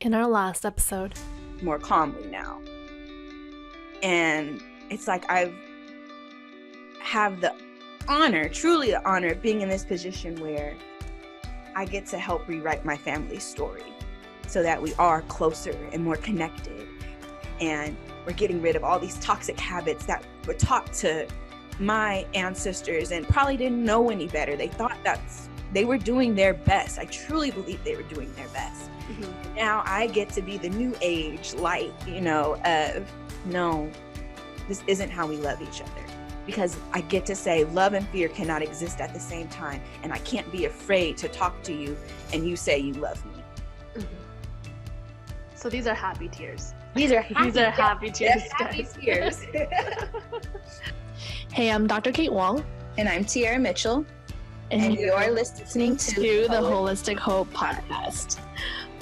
In our last episode, more calmly now. And it's like I have the honor, truly the honor of being in this position where I get to help rewrite my family's story so that we are closer and more connected. And we're getting rid of all these toxic habits that were taught to my ancestors and probably didn't know any better. They thought that they were doing their best. I truly believe they were doing their best. Mm-hmm. Now I get to be the new age light, of no, this isn't how we love each other. Because I get to say love and fear cannot exist at the same time. And I can't be afraid to talk to you and you say you love me. Mm-hmm. So these are happy tears. These are happy tears. Happy tears. Hey, I'm Dr. Kate Wong. And I'm Tiara Mitchell. And you're listening to the Holistic Hope Podcast.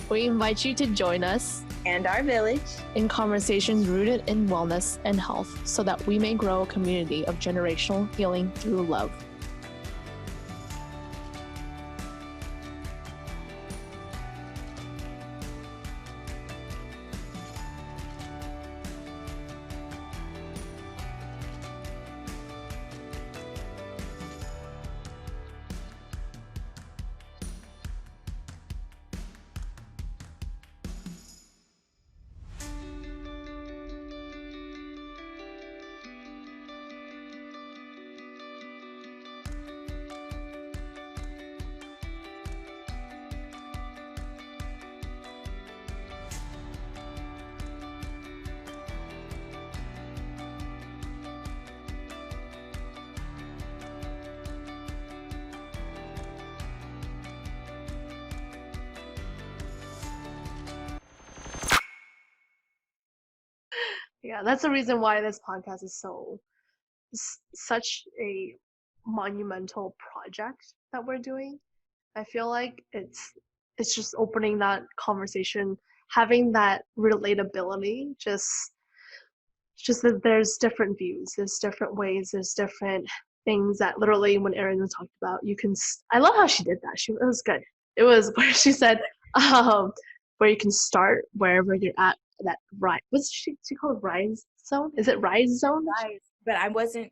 We invite you to join us and our village in conversations rooted in wellness and health so that we may grow a community of generational healing through love. Yeah, that's the reason why this podcast is such a monumental project that we're doing. I feel like it's just opening that conversation, having that relatability, just that there's different views, there's different ways, there's different things that literally when Erin talked about, I love how she did that. It was good. It was where she said, where you can start wherever you're at. That what's she called, rise zone? Is it rise zone? Rise. But I wasn't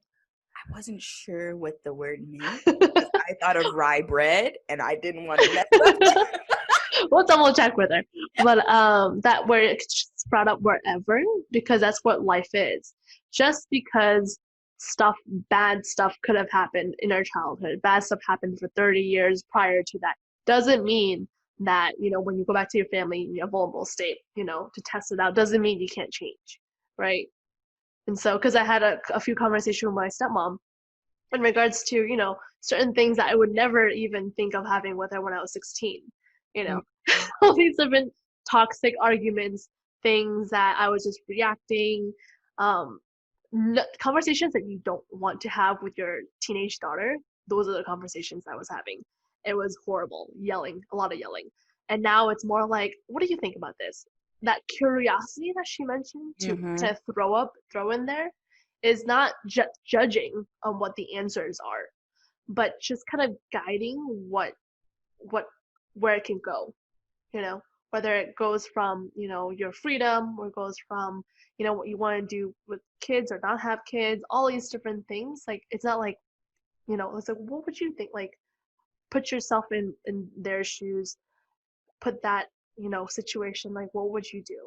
sure what the word meant. I thought of rye bread and I didn't want to mess up. We'll double check with her. But that where it sprout up wherever, because that's what life is. Just because bad stuff could have happened in our childhood, bad stuff happened for 30 years prior to that, doesn't mean that, when you go back to your family in a vulnerable state, to test it out, doesn't mean you can't change, right? And so, because I had a few conversations with my stepmom in regards to, certain things that I would never even think of having with her when I was 16, all these different toxic arguments, things that I was just reacting, conversations that you don't want to have with your teenage daughter. Those are the conversations I was having. It was horrible, a lot of yelling. And now it's more like, what do you think about this? That curiosity that she mentioned to throw in there is not judging on what the answers are, but just kind of guiding where it can go, whether it goes from, your freedom, or it goes from, what you want to do with kids or not have kids, all these different things. Like, it's not like, it's like, what would you think? Like, put yourself in their shoes, put that, situation, like, what would you do?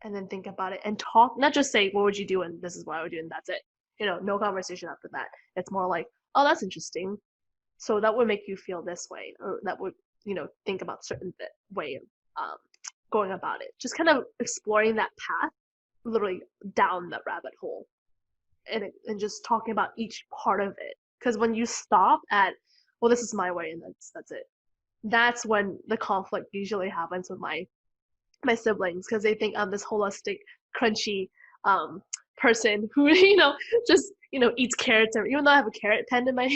And then think about it and talk, not just say, what would you do? And this is what I would do. And that's it. No conversation after that. It's more like, oh, that's interesting. So that would make you feel this way, or that would, think about certain way of going about it. Just kind of exploring that path, literally down that rabbit hole, and just talking about each part of it. Because when you stop at, well, this is my way, and that's it. That's when the conflict usually happens with my siblings, because they think I'm this holistic, crunchy person who, just, eats carrots, even though I have a carrot pen in my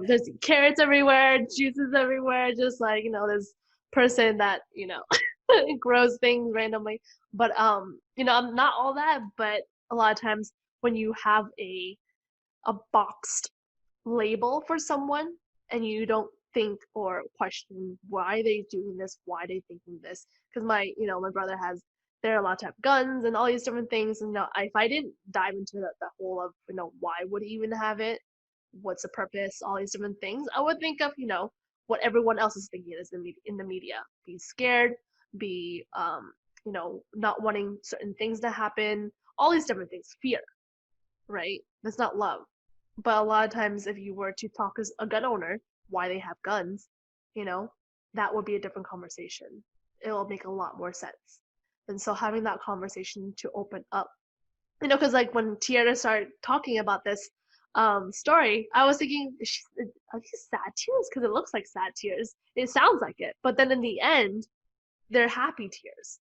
there's carrots everywhere, juices everywhere, just like, this person that, grows things randomly. But I'm not all that, but a lot of times when you have a boxed label for someone and you don't think or question why they doing this, why they thinking this. Because my brother they're allowed to have guns and all these different things. And if I didn't dive into the whole of why would he even have it, what's the purpose, all these different things, I would think of what everyone else is thinking is in the media, be scared, be not wanting certain things to happen, all these different things, fear, right? That's not love. But a lot of times, if you were to talk as a gun owner, why they have guns, that would be a different conversation. It'll make a lot more sense. And so having that conversation to open up, because like when Tiara started talking about this story, I was thinking, are these sad tears? Because it looks like sad tears. It sounds like it. But then in the end, they're happy tears.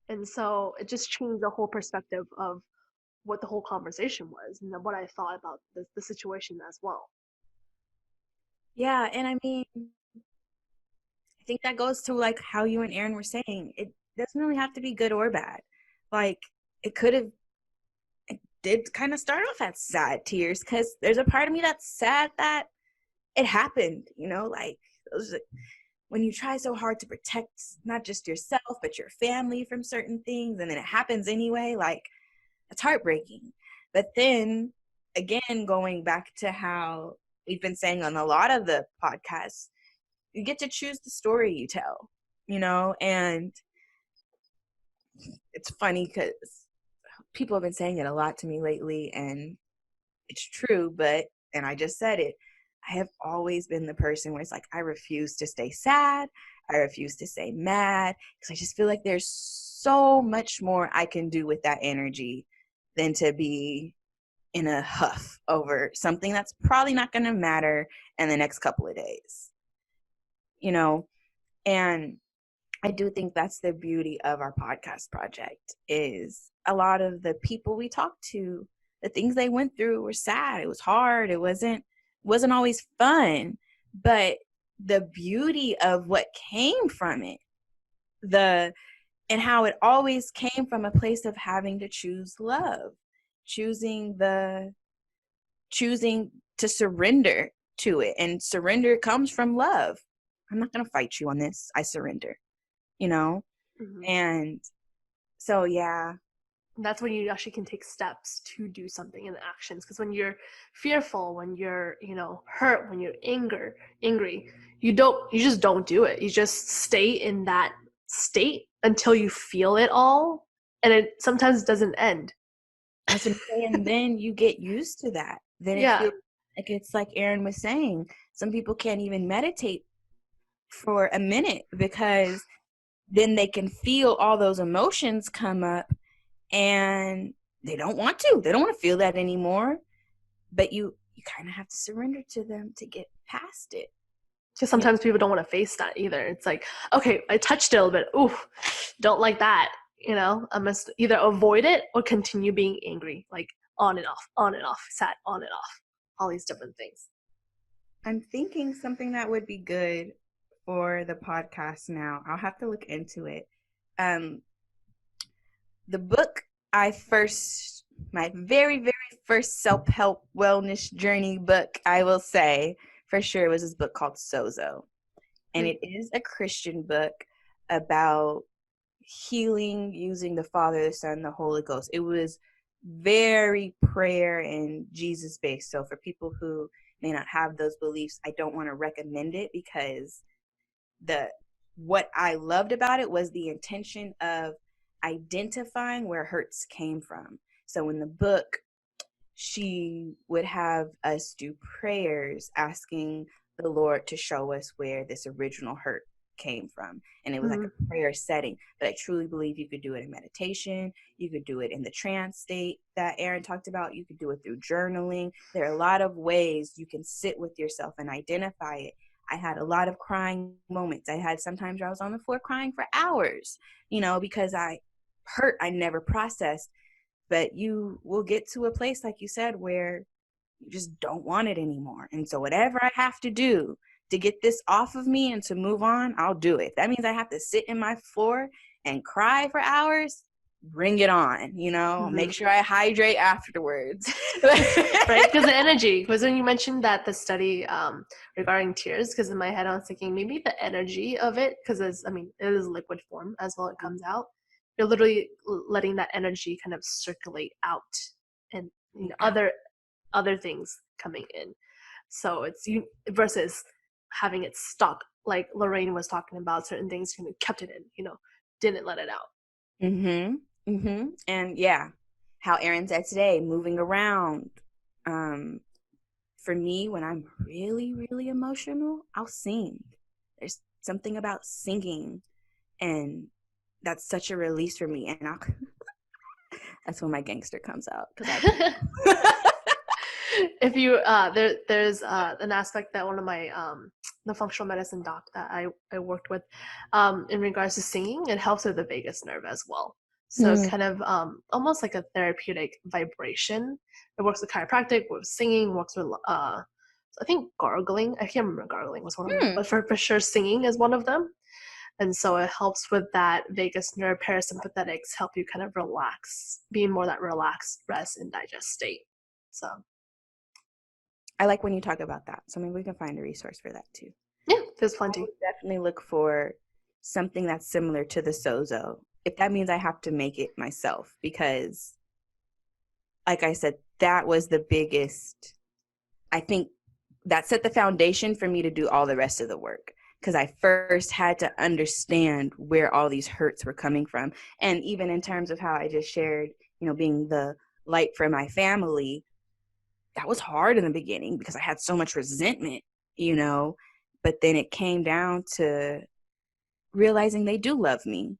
And so it just changed the whole perspective of what the whole conversation was and then what I thought about the situation as well. Yeah, and I mean, I think that goes to like how you and Aaron were saying. It doesn't really have to be good or bad. Like it did kind of start off as sad tears because there's a part of me that's sad that it happened, like when you try so hard to protect not just yourself, but your family from certain things, and then it happens anyway, like it's heartbreaking. But then again, going back to how we've been saying on a lot of the podcasts, you get to choose the story you tell, and it's funny because people have been saying it a lot to me lately, and it's true, and I just said it, I have always been the person where it's like, I refuse to stay sad. I refuse to stay mad because I just feel like there's so much more I can do with that energy than to be in a huff over something that's probably not going to matter in the next couple of days, and I do think that's the beauty of our podcast project is a lot of the people we talked to, the things they went through were sad. It was hard. It wasn't always fun, but the beauty of what came from it, and how it always came from a place of having to choose love, choosing to surrender to it. And surrender comes from love. I'm not going to fight you on this. I surrender, Mm-hmm. And so, yeah. That's when you actually can take steps to do something in the actions. Because when you're fearful, when you're, hurt, when you're angry, you just don't do it. You just stay in that state until you feel it all. And it sometimes doesn't end. That's what I'm saying. And then you get used to that. Then it feels like it's like Aaron was saying. Some people can't even meditate for a minute because then they can feel all those emotions come up and they don't want to. They don't want to feel that anymore. But you kind of have to surrender to them to get past it. Because sometimes people don't want to face that either. It's like, okay, I touched it a little bit. Oof, don't like that. I must either avoid it or continue being angry, like on and off, sad, on and off, all these different things. I'm thinking something that would be good for the podcast now. I'll have to look into it. The book my very, very first self-help wellness journey book, I will say for sure, was this book called Sozo. And it is a Christian book about healing using the Father, the Son, the Holy Ghost. It was very prayer and Jesus based. So for people who may not have those beliefs, I don't want to recommend it because what I loved about it was the intention of identifying where hurts came from. So in the book, she would have us do prayers asking the Lord to show us where this original hurt came from. And it was like a prayer setting. But I truly believe you could do it in meditation. You could do it in the trance state that Aaron talked about. You could do it through journaling. There are a lot of ways you can sit with yourself and identify it. I had a lot of crying moments. I had sometimes where I was on the floor crying for hours, because I never processed. But you will get to a place, like you said, where you just don't want it anymore. And so whatever I have to do to get this off of me and to move on, I'll do it. If that means I have to sit in my floor and cry for hours, bring it on, you know, Mm-hmm. make sure I hydrate afterwards. Right, because the energy, because when you mentioned that the study regarding tears, because in my head I was thinking maybe the energy of it, because it is liquid form as well, it comes out, you're literally letting that energy kind of circulate out, and you know, other things coming in, so it's you versus having it stuck, like Lorraine was talking about, certain things you kept it in, didn't let it out. And yeah, how Erin said today, moving around. For me, when I'm really, really emotional, I'll sing. There's something about singing, and that's such a release for me. And that's when my gangster comes out, because If you there's an aspect that one of my the functional medicine doc that I worked with, in regards to singing, it helps with the vagus nerve as well. So it's kind of almost like a therapeutic vibration. It works with chiropractic, with singing, works with I think gargling. I can't remember, gargling was one of them, but for sure singing is one of them. And so it helps with that vagus nerve. Parasympathetics help you kind of relax, be in more that relaxed, rest, and digest state. So I like when you talk about that. So maybe we can find a resource for that too. yeah, there's plenty. I would definitely look for something that's similar to the Sozo. If that means I have to make it myself, because like I said, that was the biggest, I think that set the foundation for me to do all the rest of the work. Because I first had to understand where all these hurts were coming from. And even in terms of how I just shared, being the light for my family, that was hard in the beginning because I had so much resentment, but then it came down to realizing they do love me,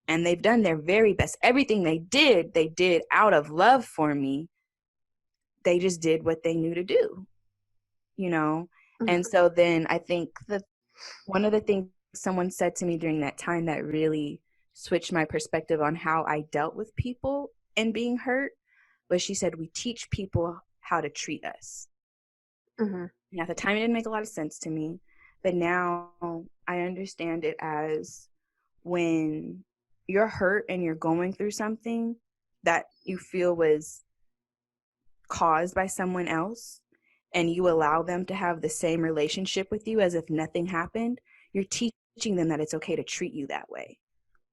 and they've done their very best. Everything they did out of love for me. They just did what they knew to do, And so then I think that one of the things someone said to me during that time that really switched my perspective on how I dealt with people and being hurt was, she said, we teach people how to treat us. And at the time, it didn't make a lot of sense to me, but now I understand it as when you're hurt and you're going through something that you feel was caused by someone else, and you allow them to have the same relationship with you as if nothing happened, you're teaching them that it's okay to treat you that way.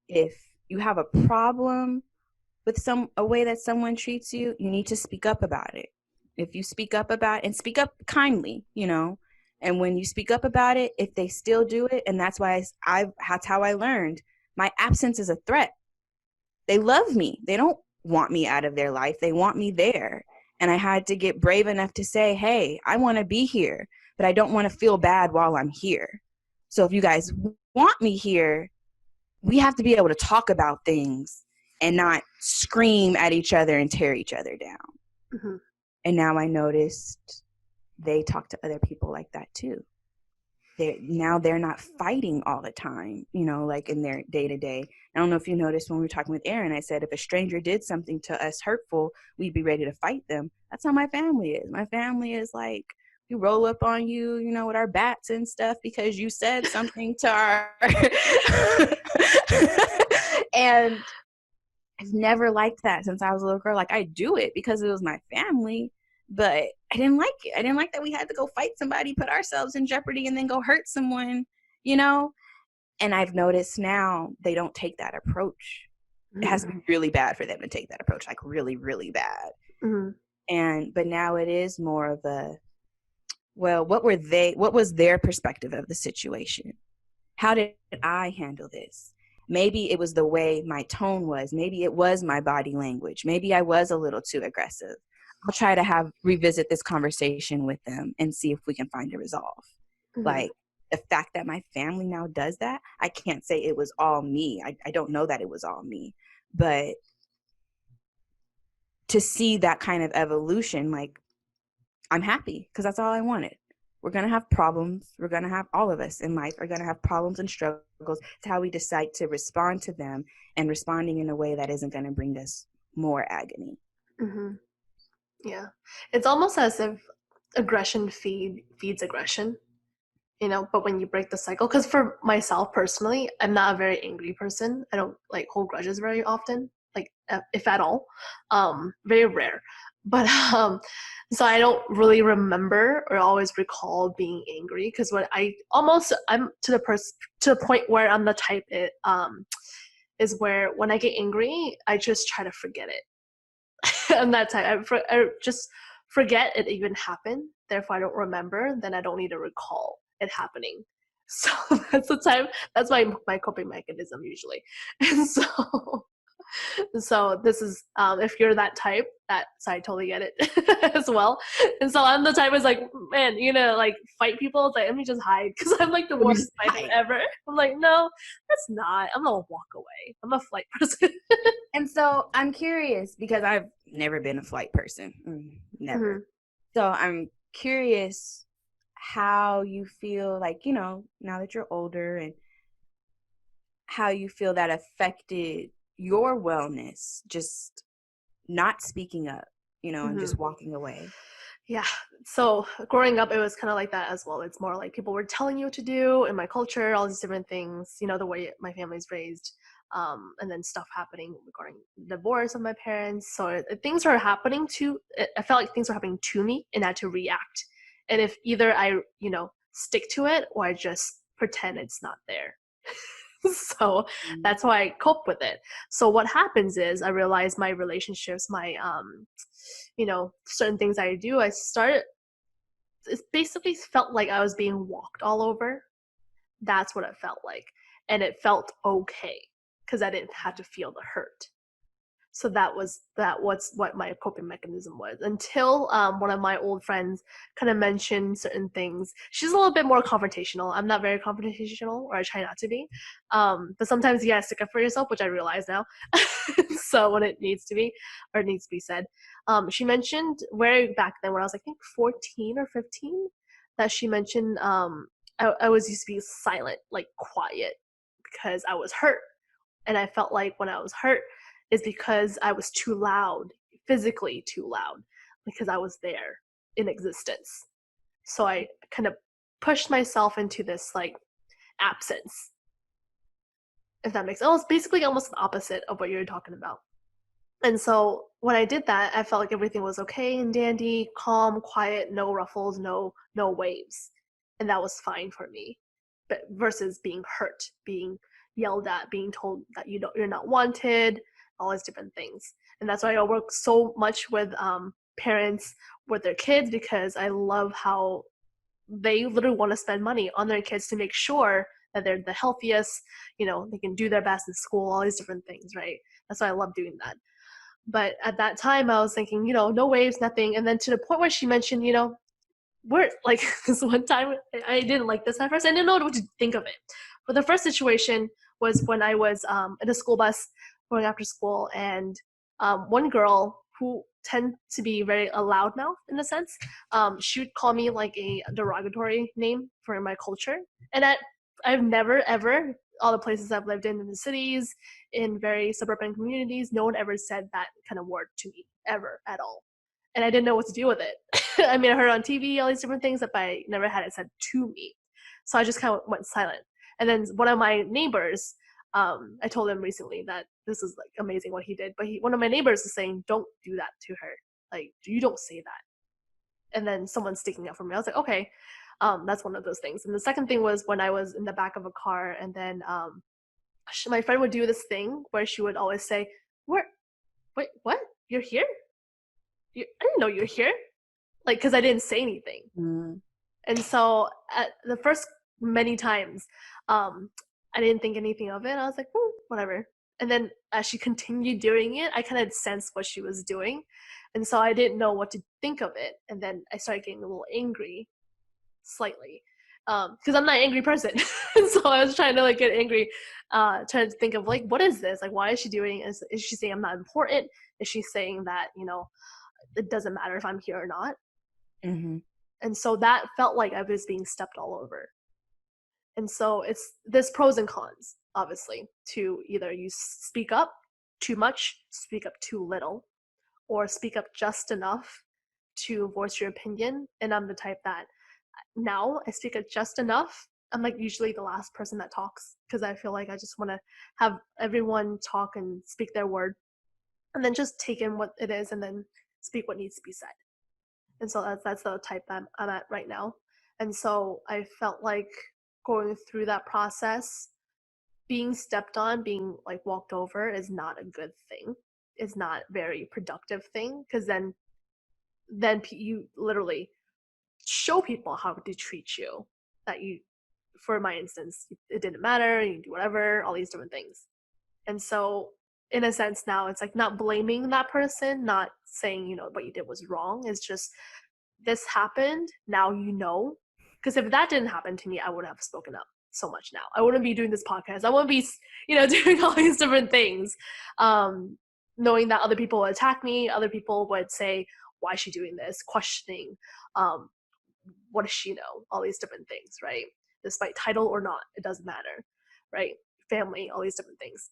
If you have a problem with a way that someone treats you, you need to speak up about it. If you speak up about it, and speak up kindly, and when you speak up about it, if they still do it, and that's why that's how I learned my absence is a threat. They love me. They don't want me out of their life. They want me there. And I had to get brave enough to say, hey, I want to be here, but I don't want to feel bad while I'm here. So if you guys want me here, we have to be able to talk about things and not scream at each other and tear each other down. And now I noticed they talk to other people like that too. They're not fighting all the time, like in their day-to-day. I don't know if you noticed when we were talking with Erin, I said if a stranger did something to us hurtful, we'd be ready to fight them. That's how my family is. My family is like, we roll up on you, with our bats and stuff because you said something to our and I've never liked that since I was a little girl. Like, I do it because it was my family, but I didn't like it. I didn't like that we had to go fight somebody, put ourselves in jeopardy, and then go hurt someone, And I've noticed now they don't take that approach. It has to be really bad for them to take that approach, like really, really bad. But now it is more of a, well, what was their perspective of the situation? How did I handle this? Maybe it was the way my tone was. Maybe it was my body language. Maybe I was a little too aggressive. I'll try to revisit this conversation with them and see if we can find a resolve. Like, the fact that my family now does that, I can't say it was all me. I don't know that it was all me. But to see that kind of evolution, like, I'm happy because that's all I wanted. We're going to have problems. We're going to have, all of us in life are going to have problems and struggles. It's how we decide to respond to them, and responding in a way that isn't going to bring us more agony. Yeah. It's almost as if aggression feeds aggression, but when you break the cycle, because for myself personally, I'm not a very angry person. I don't hold grudges very often. like if at all, very rare. But so I don't really remember or always recall being angry, because when I'm to the point where I'm the type is where when I get angry, I just try to forget it. I'm that type. I just forget it even happened. Therefore, I don't remember. Then I don't need to recall it happening. So that's the time. That's my coping mechanism usually. And so this is if you're that type, so I totally get it as well. And so I'm the type is like, man, like fight people. It's like, let me just hide, because I'm like the worst fighter ever. I'm like, no, that's not. I'm gonna walk away. I'm a flight person. And so I'm curious, because I've never been a flight person. Never. Mm-hmm. So I'm curious how you feel, like, now that you're older, and how you feel that affected your wellness, just not speaking up, and just walking away. Yeah. So growing up, it was kind of like that as well. It's more like people were telling you what to do in my culture, all these different things, the way my family's raised. And then stuff happening regarding divorce of my parents. So things were happening I felt like things were happening to me, and I had to react. And if either I, stick to it, or I just pretend it's not there. So that's why I cope with it. So what happens is I realize my relationships, my, certain things I do, it basically felt like I was being walked all over. That's what it felt like. And it felt okay, because I didn't have to feel the hurt. So that's what my coping mechanism was, until one of my old friends kind of mentioned certain things. She's a little bit more confrontational. I'm not very confrontational, or I try not to be. But sometimes you gotta stick up for yourself, which I realize now. So when it needs to be, or it needs to be said. She mentioned way back then, when I was, I think, 14 or 15, that she mentioned I was used to be silent, like quiet, because I was hurt. And I felt like when I was hurt is because I was too loud, physically too loud, because I was there in existence. So I kind of pushed myself into this like absence, if that makes sense. It was basically almost the opposite of what you're talking about. And so when I did that, I felt like everything was okay and dandy, calm, quiet, no ruffles, no waves. And that was fine for me. But versus being hurt, being yelled at, being told that you're not wanted, all these different things. And that's why I work so much with parents with their kids, because I love how they literally want to spend money on their kids to make sure that they're the healthiest, they can do their best in school, all these different things, right? That's why I love doing that. But at that time, I was thinking, no waves, nothing. And then to the point where she mentioned, we're like, this one time, I didn't like this at first. I didn't know what to think of it. But the first situation was when I was in a school bus going after school, and one girl who tend to be very a loudmouth in a sense, she would call me like a derogatory name for my culture. And I've never, ever, all the places I've lived in the cities, in very suburban communities, no one ever said that kind of word to me, ever, at all. And I didn't know what to do with it. I mean, I heard it on TV, all these different things, but I never had it said to me. So I just kind of went silent. And then one of my neighbors, I told him recently that this is like amazing what he did, but one of my neighbors is saying, don't do that to her. Like, you don't say that. And then someone's sticking up for me. I was like, okay, that's one of those things. And the second thing was when I was in the back of a car, and then my friend would do this thing where she would always say, wait, what? You're here? I didn't know you're here. Like, because I didn't say anything. And so at the first many times, I didn't think anything of it. I was like, whatever. And then as she continued doing it, I kind of sensed what she was doing. And so I didn't know what to think of it. And then I started getting a little angry, slightly, because I'm not an angry person. And so I was trying to like get angry, trying to think of like, what is this? Like, why is she doing it? Is she saying I'm not important? Is she saying that, it doesn't matter if I'm here or not? Mm-hmm. And so that felt like I was being stepped all over. And so there's pros and cons, obviously, to either you speak up too much, speak up too little, or speak up just enough to voice your opinion. And I'm the type that now I speak up just enough. I'm like usually the last person that talks, because I feel like I just want to have everyone talk and speak their word. and then just take in what it is and then speak what needs to be said. And so that's the type I'm at right now. And so I felt like going through that process, being stepped on, being like walked over is not a good thing. It's not a very productive thing, because then you literally show people how to treat you. That you, for my instance, it didn't matter, you can do whatever, all these different things. And so in a sense now it's like not blaming that person, not saying, you know, what you did was wrong. It's just, this happened, now you know. Because if that didn't happen to me, I wouldn't have spoken up so much now. I wouldn't be doing this podcast. I wouldn't be, you know, doing all these different things. Knowing that other people would attack me, other people would say, why is she doing this? Questioning, what does she know? All these different things, right? Despite title or not, it doesn't matter, right? Family, all these different things.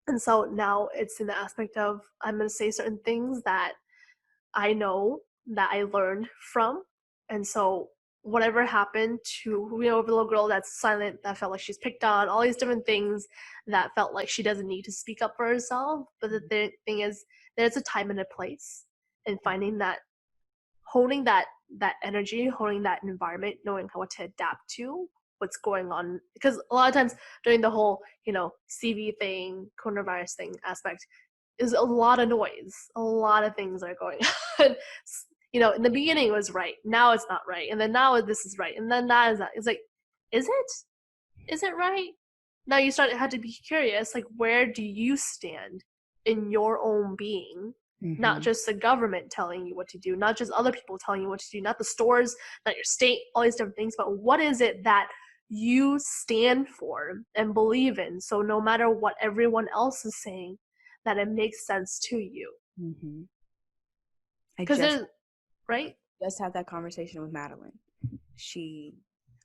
And so now it's in the aspect of, I'm going to say certain things that I know that I learned from. And so whatever happened to, you know, the little girl that's silent, that felt like she's picked on, all these different things that felt like she doesn't need to speak up for herself. But the thing is, there's a time and a place, and finding that, holding that energy, holding that environment, knowing what to adapt to what's going on. Because a lot of times during the whole, you know, CV thing, coronavirus thing aspect, is a lot of noise, a lot of things are going on. You know, in the beginning it was right, now it's not right, and then now this is right, and then that is that. It's like, is it right? Now you had to be curious, like, where do you stand in your own being? Mm-hmm. Not just the government telling you what to do, not just other people telling you what to do, not the stores, not your state, all these different things, but what is it that you stand for and believe in? So no matter what everyone else is saying, that it makes sense to you. Mm-hmm. Because right? Just had that conversation with Madeline.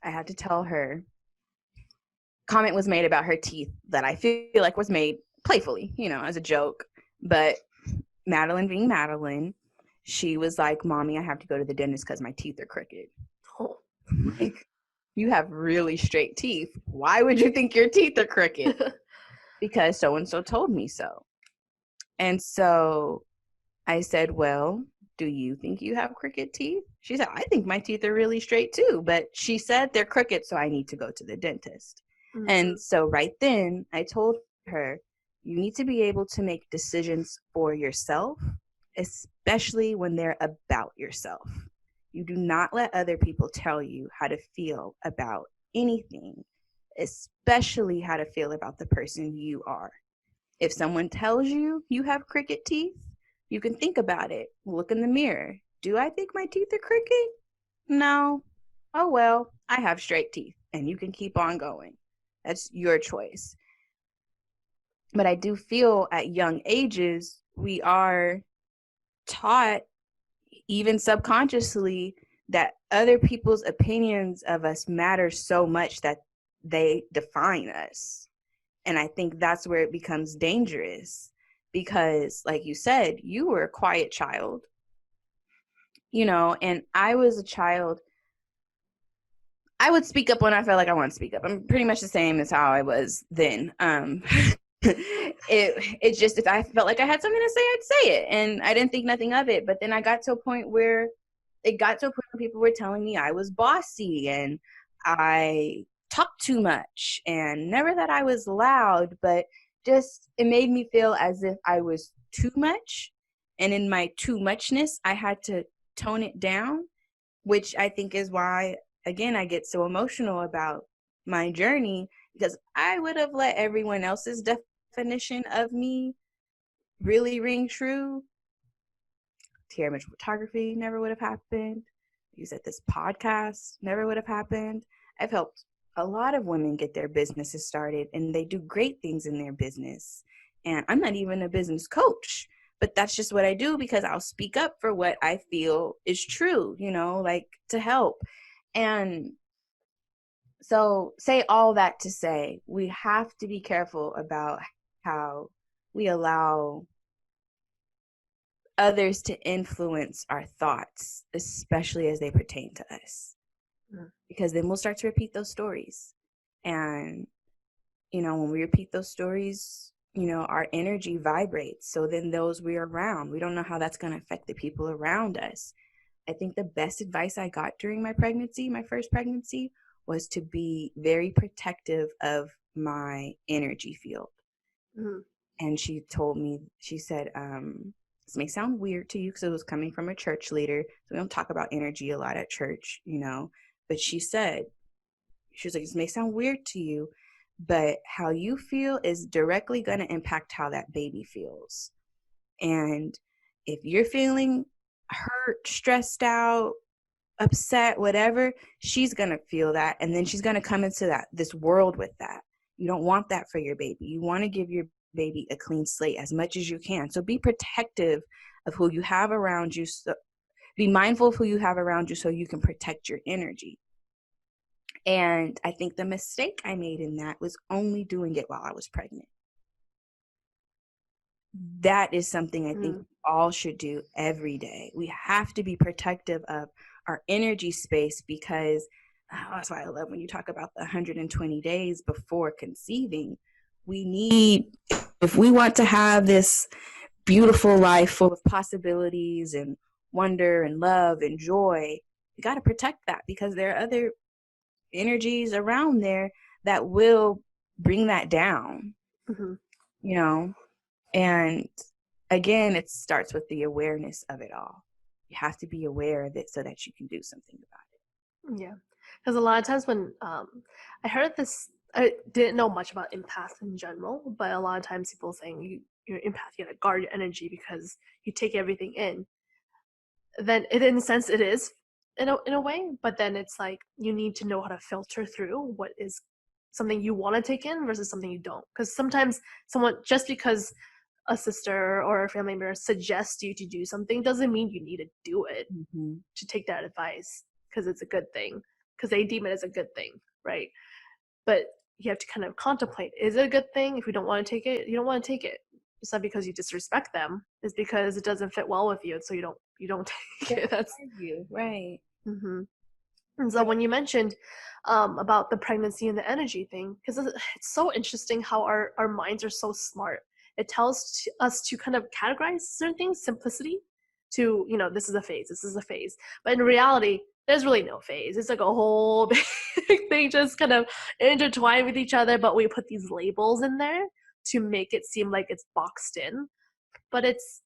I had to tell her, comment was made about her teeth that I feel like was made playfully, you know, as a joke. But Madeline being Madeline, she was like, Mommy, I have to go to the dentist because my teeth are crooked. Oh. Like, you have really straight teeth. Why would you think your teeth are crooked? Because so-and-so told me so. And so I said, well, do you think you have crooked teeth? She said, I think my teeth are really straight too. But she said they're crooked, so I need to go to the dentist. Mm-hmm. And so right then I told her, you need to be able to make decisions for yourself, especially when they're about yourself. You do not let other people tell you how to feel about anything, especially how to feel about the person you are. If someone tells you you have crooked teeth, you can think about it. Look in the mirror. Do I think my teeth are crooked? No. Oh, well, I have straight teeth, and you can keep on going. That's your choice. But I do feel at young ages, we are taught, even subconsciously, that other people's opinions of us matter so much that they define us. And I think that's where it becomes dangerous. Because, like you said, you were a quiet child, you know, and I was a child. I would speak up when I felt like I wanted to speak up. I'm pretty much the same as how I was then. It just, if I felt like I had something to say, I'd say it, and I didn't think nothing of it. But then I got to a point where people were telling me I was bossy and I talked too much, and never that I was loud, but just it made me feel as if I was too much, and in my too muchness I had to tone it down, which I think is why, again, I get so emotional about my journey, because I would have let everyone else's definition of me really ring true. Tierra Mitchell Photography never would have happened. Use at this podcast never would have happened. I've helped a lot of women get their businesses started, and they do great things in their business. And I'm not even a business coach, but that's just what I do, because I'll speak up for what I feel is true, you know, like to help. And so say all that to say, we have to be careful about how we allow others to influence our thoughts, especially as they pertain to us. Because then we'll start to repeat those stories. And, you know, when we repeat those stories, our energy vibrates. So then those we're around, we don't know how that's going to affect the people around us. I think the best advice I got during my pregnancy, my first pregnancy, was to be very protective of my energy field. Mm-hmm. And she told me, she said, this may sound weird to you because it was coming from a church leader. So we don't talk about energy a lot at church, but she was like, this may sound weird to you, but how you feel is directly going to impact how that baby feels. And if you're feeling hurt, stressed out, upset, whatever, she's going to feel that. And then she's going to come into this world with that. You don't want that for your baby. You want to give your baby a clean slate as much as you can. So be protective of who you have around you. So be mindful of who you have around you so you can protect your energy. And I think the mistake I made in that was only doing it while I was pregnant. That is something I think we all should do every day. We have to be protective of our energy space because that's why I love when you talk about the 120 days before conceiving. We need, if we want to have this beautiful life full of possibilities and wonder and love and joy, we got to protect that because there are other energies around there that will bring that down. And again, it starts with the awareness of it all. You have to be aware of it so that you can do something about it. Yeah, because a lot of times when I heard this, I didn't know much about empath in general, but a lot of times people saying you're empath, you gotta guard your energy because you take everything in. Then in a sense it is in a way, but then it's like you need to know how to filter through what is something you want to take in versus something you don't. Because sometimes someone, just because a sister or a family member suggests you to do something doesn't mean you need to do it, to take that advice because it's a good thing, because they deem it as a good thing, right? But you have to kind of contemplate, is it a good thing? If you don't want to take it, you don't want to take it. It's not because you disrespect them, it's because it doesn't fit well with you, so you don't take it. That's you, right? And so when you mentioned about the pregnancy and the energy thing, because it's so interesting how our minds are so smart. It tells us to kind of categorize certain things, simplicity, to, this is a phase, this is a phase. But in reality, there's really no phase. It's like a whole big thing just kind of intertwined with each other, but we put these labels in there to make it seem like it's boxed in. But it's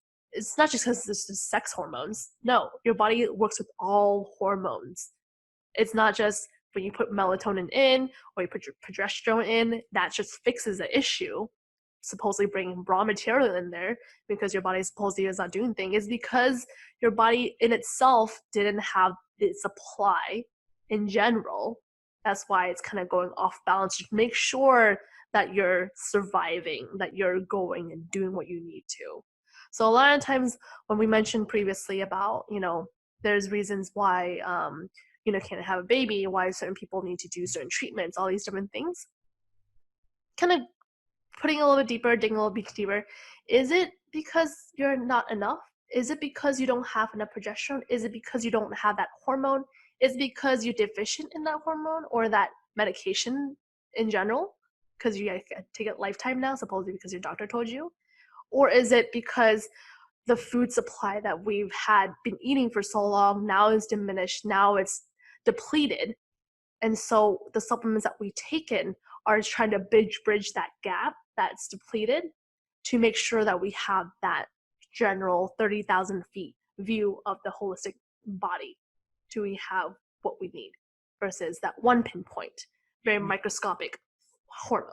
not just because it's just sex hormones. No, your body works with all hormones. It's not just when you put melatonin in or you put your progesterone in, that just fixes the issue. Supposedly bringing raw material in there because your body supposedly is not doing things, is because your body in itself didn't have the supply in general. That's why it's kind of going off balance. Just make sure that you're surviving, that you're going and doing what you need to. So a lot of times when we mentioned previously about, there's reasons why can't have a baby, why certain people need to do certain treatments, all these different things. Kind of putting a little bit deeper, digging a little bit deeper. Is it because you're not enough? Is it because you don't have enough progesterone? Is it because you don't have that hormone? Is it because you're deficient in that hormone or that medication in general? Because you take it lifetime now, supposedly because your doctor told you? Or is it because the food supply that we've been eating for so long now is diminished, now it's depleted, and so the supplements that we take in are trying to bridge that gap that's depleted to make sure that we have that general 30,000 feet view of the holistic body. Do we have what we need versus that one pinpoint, very microscopic hormone?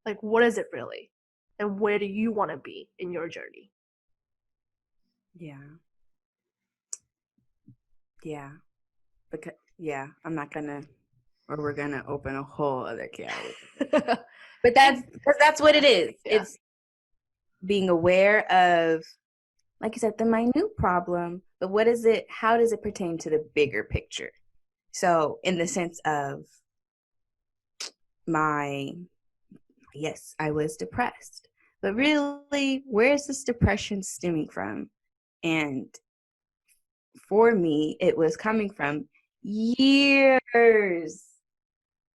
Like, what is it really? And where do you want to be in your journey? Yeah. Because I'm not gonna, or we're gonna open a whole other can. But that's what it is. Yeah. It's being aware of, like you said, the minute problem, but what is it? How does it pertain to the bigger picture? So in the sense of yes, I was depressed, but really, where is this depression stemming from? And for me, it was coming from years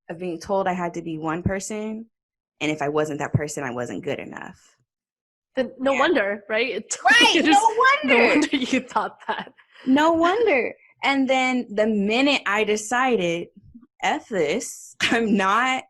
of being told I had to be one person And if I wasn't that person, I wasn't good enough. Then no wonder, right? Right, no wonder. No wonder you thought that. No wonder. And then the minute I decided, F this, I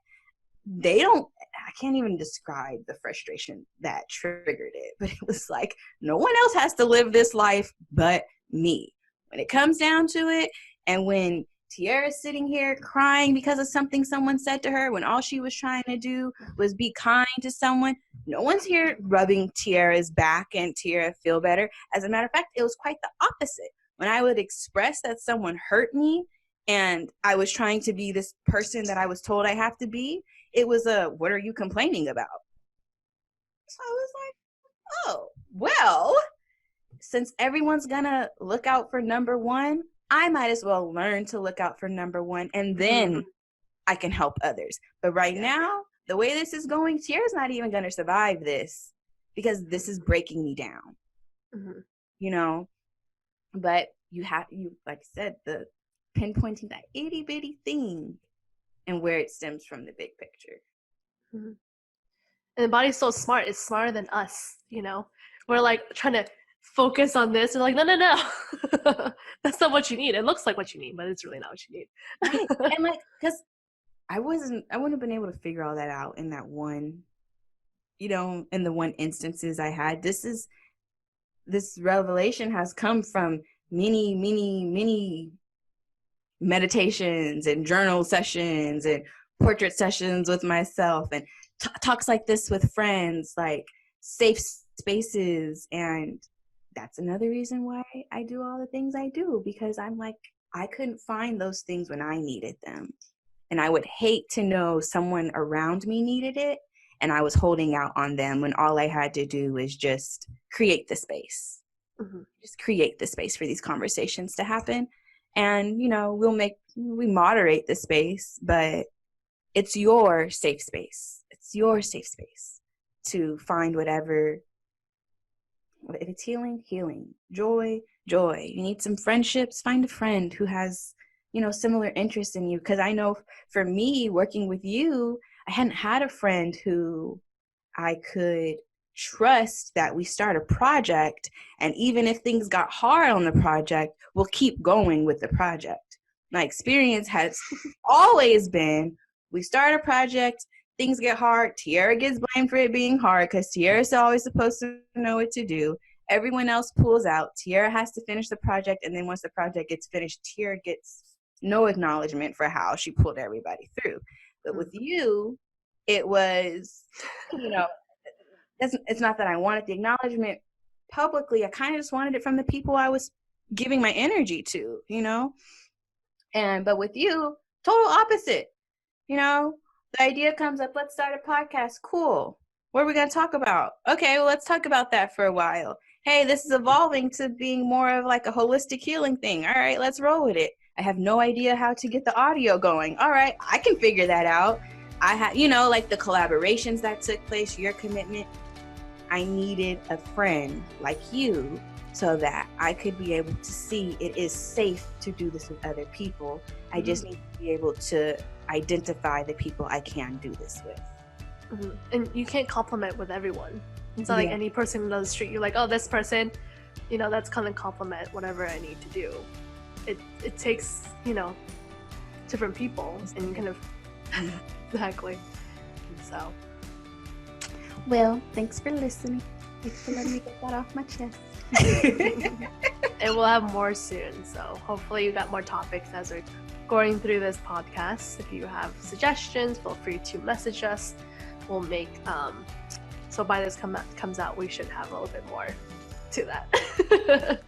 can't even describe the frustration that triggered it, but it was like, no one else has to live this life but me. When it comes down to it, and when Tiara's sitting here crying because of something someone said to her, when all she was trying to do was be kind to someone, no one's here rubbing Tiara's back and Tiara feel better. As a matter of fact, it was quite the opposite. When I would express that someone hurt me and I was trying to be this person that I was told I have to be, it was what are you complaining about? So I was like, oh, well, since everyone's gonna look out for number one, I might as well learn to look out for number one, and then I can help others. But right now, the way this is going, Tiara's not even gonna survive this because this is breaking me down. You know, but you like I said, the pinpointing that itty bitty thing and where it stems from the big picture. And the body's so smart. It's smarter than us, you know? We're like trying to focus on this and like, no. That's not what you need. It looks like what you need, but it's really not what you need. Right. And like, because I wouldn't have been able to figure all that out in that one, you know, in the one instances I had. This revelation has come from many meditations and journal sessions and portrait sessions with myself and talks like this with friends, like safe spaces. And that's another reason why I do all the things I do, because I'm like, I couldn't find those things when I needed them. And I would hate to know someone around me needed it and I was holding out on them when all I had to do was just create the space. Just create the space for these conversations to happen. And, you know, we moderate the space, but it's your safe space. It's your safe space to find whatever. If it's healing, joy. You need some friendships, find a friend who has, you know, similar interests in you. Because I know for me, working with you, I hadn't had a friend who I could trust that we start a project, and even if things got hard on the project, we'll keep going with the project. My experience has always been, we start a project, things get hard, Tiara gets blamed for it being hard because Tiara's always supposed to know what to do. Everyone else pulls out. Tiara has to finish the project, and then once the project gets finished, Tiara gets no acknowledgement for how she pulled everybody through. But with you, it was, you know, it's not that I wanted the acknowledgement publicly. I kind of just wanted it from the people I was giving my energy to, you know? But with you, total opposite. You know, the idea comes up, let's start a podcast. Cool. What are we going to talk about? Okay, well, let's talk about that for a while. Hey, this is evolving to being more of like a holistic healing thing. All right, let's roll with it. I have no idea how to get the audio going. All right, I can figure that out. I had, you know, like the collaborations that took place, your commitment. I needed a friend like you so that I could be able to see it is safe to do this with other people. I just need to be able to identify the people I can do this with. And you can't compliment with everyone. It's not like any person on the street, you're like, oh, this person, you know, that's kind of compliment whatever I need to do. It takes, you know, different people and kind of exactly. So. Well, thanks for listening. Thanks for letting me get that off my chest. And we'll have more soon. So hopefully you got more topics as we're going through this podcast. If you have suggestions, feel free to message us. We'll make, so by this comes out, we should have a little bit more to that.